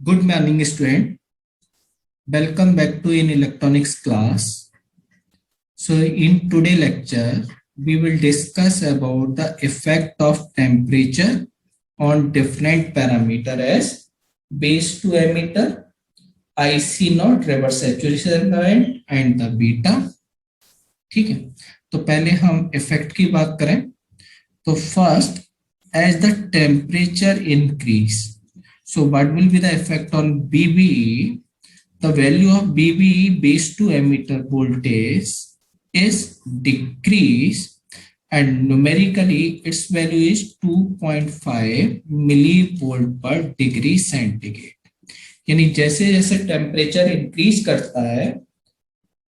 Good morning, student. Welcome back to in electronics class. So, in today lecture, we will discuss about the effect of temperature on different parameter as base to emitter, IC naught, reverse saturation current and the beta. ठीक है, तो पहले हम effect की बात करें तो first as the temperature increase, so what will be the effect on BBE? The value of BBE base to emitter voltage is decreased and numerically its value is 2.5 millivolt per degree centigrade. यानी जैसे जैसे temperature increase करता है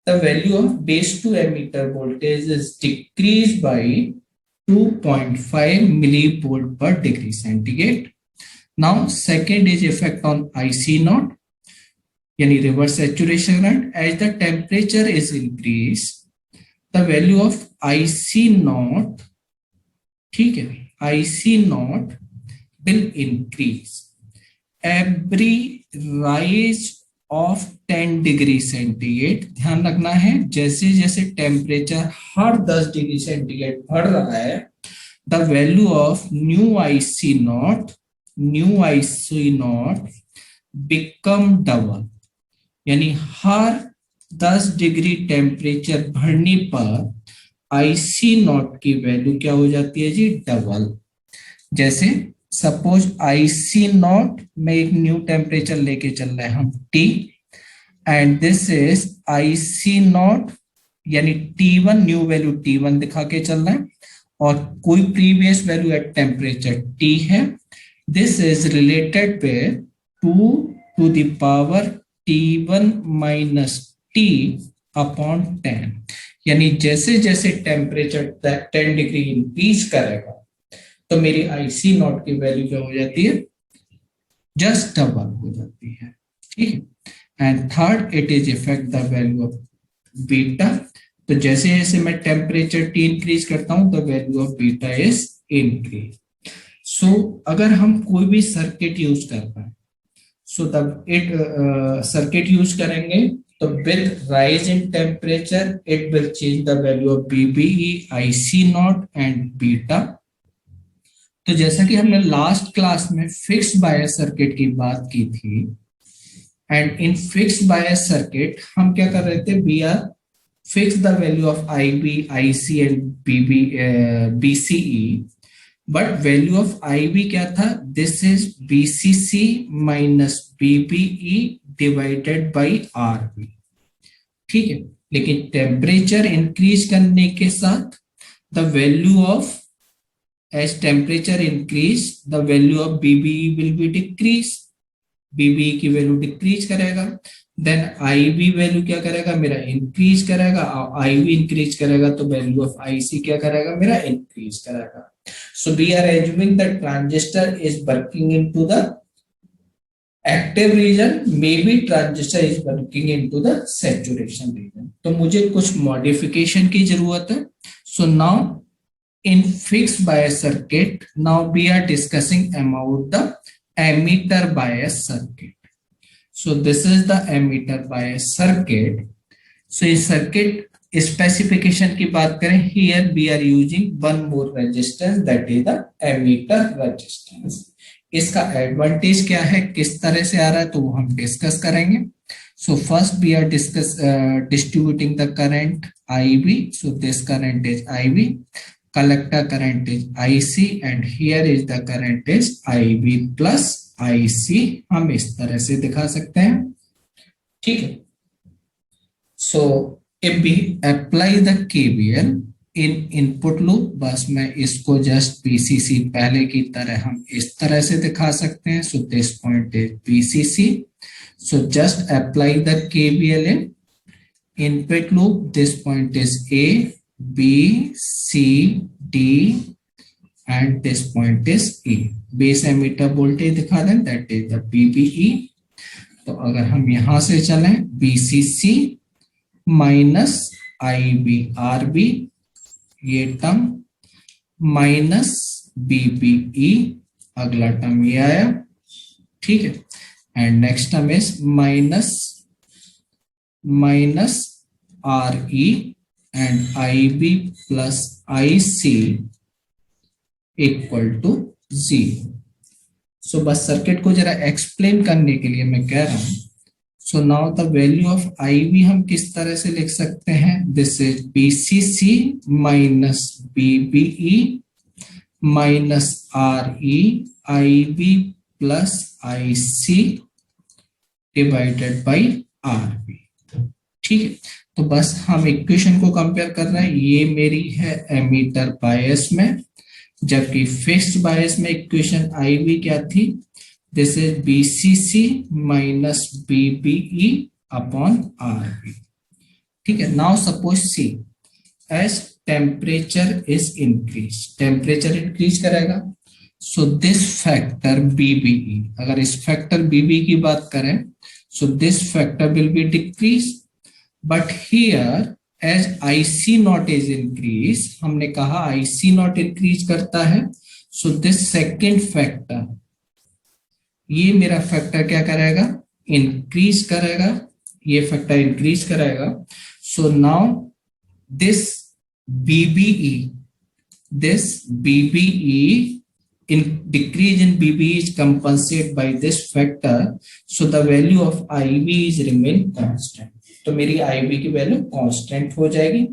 the value of base to emitter voltage is decreased by 2.5 millivolt per degree centigrade. Now second is effect on IC naught, यानी reverse saturation current. As the temperature is increased, the value of IC naught, ठीक है, IC naught will increase. Every rise of 10 degree centigrade, ध्यान रखना है जैसे जैसे temperature हर 10 degree centigrade बढ़ रहा है the value of new IC not become double, यानी हर 10 डिग्री टेम्परेचर बढ़ने पर आईसी नॉट की वैल्यू क्या हो जाती है जी, डबल. जैसे सपोज IC नॉट में एक न्यू टेम्परेचर लेके चल रहे हैं हम T and this is IC not, यानी T1 न्यू वैल्यू T1 दिखा के चल रहे हैं और कोई previous value at temperature T है. This is related with 2 to the power T1 minus T upon 10, यानी जैसे जैसे टेम्परेचर 10 डिग्री इंक्रीज करेगा तो मेरी IC नॉट की वैल्यू क्या हो जाती है, जस्ट डबल हो जाती है. ठीक है. And third it is effect the value of beta. तो जैसे जैसे मैं टेम्परेचर T इंक्रीज करता हूं तो value of beta is increase. So अगर हम कोई भी सर्किट यूज कर रहे हैं सो तब इट सर्किट यूज करेंगे तो with rise in temperature it will change the value of BBE, IC naught and beta. तो जैसा कि हमने लास्ट क्लास में फिक्स बायस सर्किट की बात की थी and in fix bias circuit हम क्या कर रहे थे, we are fix the value of IB, IC and BCE, but value of IB क्या था, this is BCC minus BBE divided by RB. ठीक है. लेकिन टेम्परेचर इंक्रीज करने के साथ the value of as temperature increase the value of BBE will be decrease, BBE की value decrease करेगा. देन IB वैल्यू क्या करेगा, मेरा इंक्रीज करेगा. IB इंक्रीज करेगा तो वैल्यू ऑफ IC क्या करेगा, मेरा इंक्रीज करेगा. So we are assuming the transistor is working into the active region, may be transistor is working into the saturation region. तो मुझे कुछ मॉडिफिकेशन की जरूरत है. So now in fixed bias circuit, now we are discussing about the emitter bias circuit. So this is the emitter bias circuit. So इस circuit specification की बात करें, here we are using one more resistance, that is the emitter resistance. इसका advantage क्या है, किस तरह से आ रहा है, तो वो हम डिस्कस करेंगे. So first we are distributing the current IB. So this current is IB. Collector current is IC and here is the current is IB plus IC. हम इस तरह से दिखा सकते हैं. ठीक है. So if we apply the KVL in input loop, बस मैं इसको just BCC पहले की तरह हम इस तरह से दिखा सकते हैं. So this point is BCC. So just apply the KVL in input loop. This point is A, B, C, D and this point is E. Base emitter voltage दिखा दें, दैट इज द BBE. तो अगर हम यहां से चलें BCC minus IBRB, ये term minus BBE, अगला टर्म ये आया. ठीक है. and next term is minus RE and IB plus IC equal to 0। So बस सर्किट को जरा एक्सप्लेन करने के लिए मैं कह रहा हूं। सो now the value of IB हम किस तरह से लिख सकते हैं, this is BCC minus BBE minus RE IB plus IC divided by RB। ठीक है, तो बस हम इक्वेशन को कंपेयर कर रहे हैं। ये मेरी है एमीटर बायस में, जबकि फिक्स्ड बायस में इक्वेशन IB क्या थी, this is BCC minus BBE upon RB। ठीक है, now suppose see as temperature is increase, temperature increase करेगा, सो दिस फैक्टर BBE, अगर इस फैक्टर BB की बात करें, so this factor will be decrease, but here as IC not is increase, हमने कहा IC नॉट इंक्रीज करता है, सो दिस सेकेंड फैक्टर, ये मेरा फैक्टर क्या करेगा, इंक्रीज करेगा, ये फैक्टर इंक्रीज करेगा। So now this BBE in decrease in BBE is compensated by this factor, so the value of IB is remain constant। तो मेरी IB की वैल्यू कांस्टेंट हो जाएगी,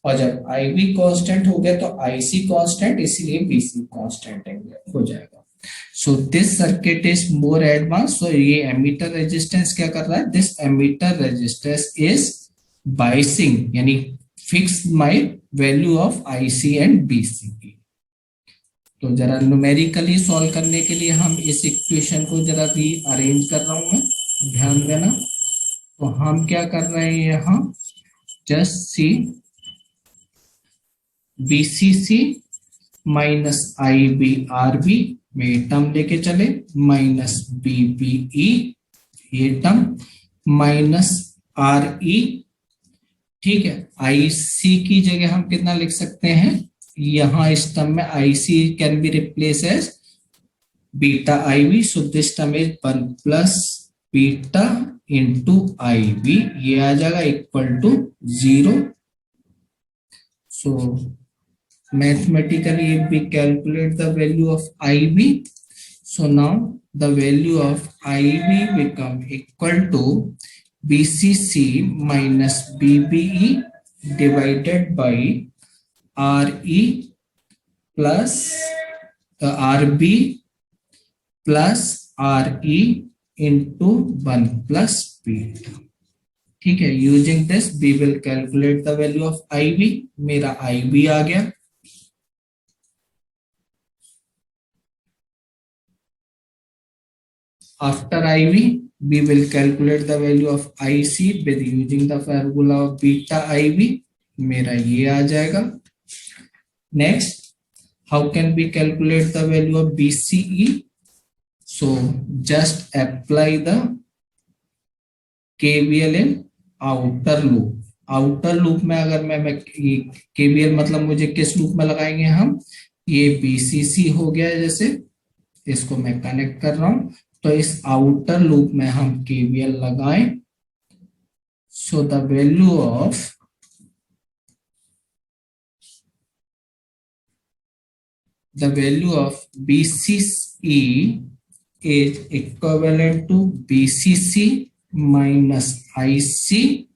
और जब IB कांस्टेंट हो गया तो IC कांस्टेंट, इसलिए BC कांस्टेंट हो जाएगा। So this circuit is more advance. So ये एमीटर रेजिस्टेंस क्या कर रहा है, this emitter resistance is biasing, यानी fix my value of IC and BC की। तो जरा न्यूमेरिकली सॉल्व करने के लिए हम इस इक्वेशन को जरा रीअरेंज कर रहा हूं मैं, ध्यान देना। तो हम क्या कर रहे हैं यहाँ, just see BCC minus IB RB में टर्म लेके चले, माइनस BBE ये टर्म माइनस RE। ठीक है, IC की जगह हम कितना लिख सकते हैं, यहाँ इस टर्म में IC can be replace as beta IB, so this term is 1 plus beta into IB, ये आ जाएगा equal to 0। So mathematically if we calculate the value of IB, so now the value of IB become equal to BCC minus BBE divided by RE plus RB plus RE into 1 plus beta. ठीक है, using this we will calculate the value of IB। मेरा IB आ गया, after IB we will calculate the value of IC with using the formula of beta IB, मेरा ये आ जाएगा। Next, how can we calculate the value of BCE? So just apply the KVL in outer loop। Outer loop में अगर मैं KVL मतलब मुझे किस लूप में लगाएंगे हम, ये BCC हो गया, जैसे इसको मैं कनेक्ट कर रहा हूं, तो इस आउटर लूप में हम KVL लगाएं। So the value of BCE is equivalent to BCC minus IC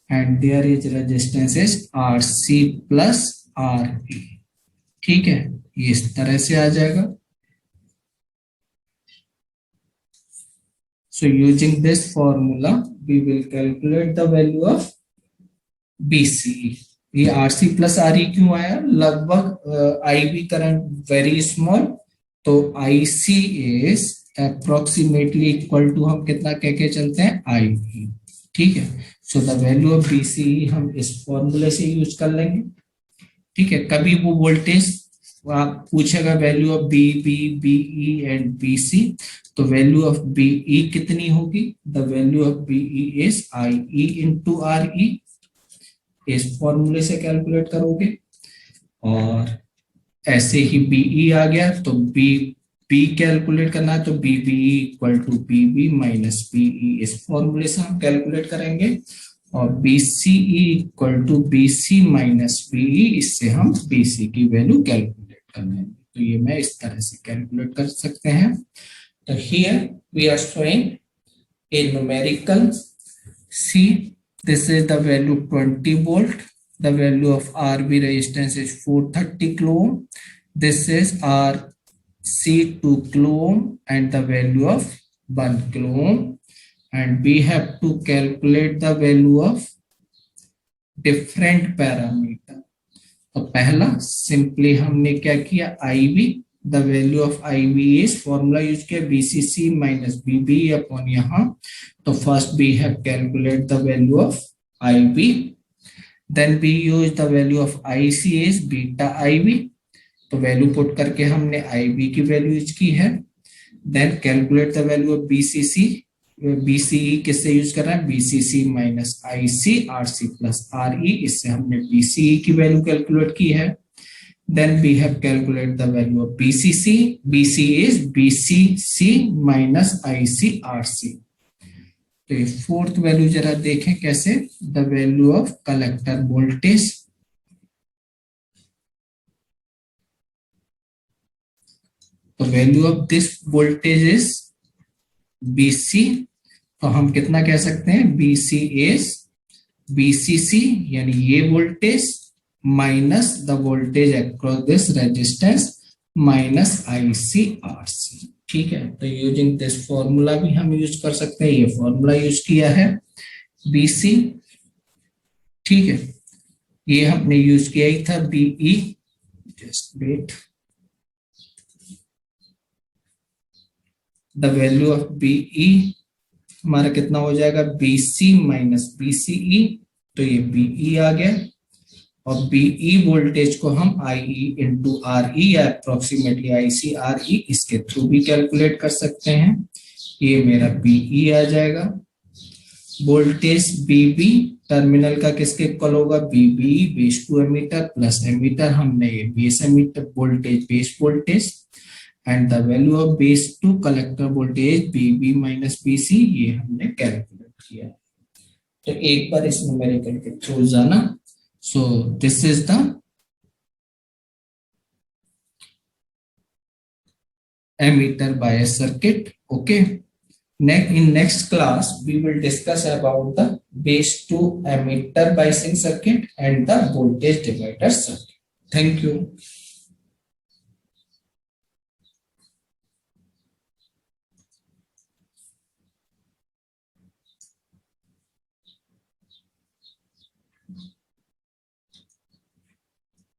and there is resistance is RC plus RE। ठीक है, ये इस तरह से आ जाएगा। So using this formula we will calculate the value of BCE। ये RC plus RE क्यों आया, लगभग IB करंट वेरी स्मॉल, तो IC is approximately equal to हम कितना कह के चलते हैं IE। ठीक है, so the value of BCE हम इस फॉर्मूले से यूज कर लेंगे। ठीक है, कभी वो वोल्टेज पूछेगा value of BB BE and BC, तो वैल्यू ऑफ BE कितनी होगी, the value of BE is IE into RE, इस फॉर्मूले से कैलकुलेट करोगे। और ऐसे ही BE आ गया, तो बी कैलकुलेट करना है तो BBE equal to BB minus BE, इस फॉर्मूले से हम कैलकुलेट करेंगे। और BCE equal to BC minus BE, इससे हम बीसी की वैल्यू कैलकुलेट कर लेंगे। तो ये मैं इस तरह से कैलकुलेट कर सकते हैं। तो here we are showing a numerical. See, this is the value 20 volt. The value of RB resistance is 430 kilo ohm. This is RC 2 kilo ohm and the value of 1 kilo ohm. And we have to calculate the value of different parameter. तो पहला simply हमने क्या किया, IB, the value of IB is formula use किया BCC minus BB upon यहाँ। तो first we have calculate the value of IB, then we use the value of IC is beta IB। तो value put करके हमने IB की value use की है। Then calculate the value of BCC, BCE किससे use कर रहा है, BCC minus IC RC plus RE, इससे हमने BCE की वैल्यू कैलकुलेट की है। Then we have calculated the value of BCC. BC is BCC minus IC RC. तो ये फोर्थ वैल्यू जरा देखें कैसे, the value of collector voltage. तो value of this voltage is BC। तो हम कितना कह सकते हैं, BC इज BCC यानी ये voltage minus the voltage across this resistance minus ICRC। ठीक है, तो यूजिंग दिस फॉर्मूला भी हम यूज कर सकते हैं। ये फॉर्मूला यूज किया है BC, ठीक है, ये हमने यूज किया ही था BE। Just wait, the value of BE हमारा कितना हो जाएगा, BC माइनस BCE। तो ये BE आ गया और BE वोल्टेज को हम IE इंटू RE या अप्रोक्सीमेटली ICRE इसके थ्रू भी कैलकुलेट कर सकते हैं। ये मेरा BE आ जाएगा। वोल्टेज BB टर्मिनल का किसके इक्वल होगा, BB base to emitter plus emitter, हमने ये base emitter voltage base voltage, and the value of base to collector voltage BB minus BC, ये हमने कैलकुलेट किया। तो एक बार इस न्यूमेरिकल के थ्रू जाना। So this is the ammeter bias circuit. Okay. In next class, we will discuss about the base to ammeter biasing circuit and the voltage divider circuit. Thank you.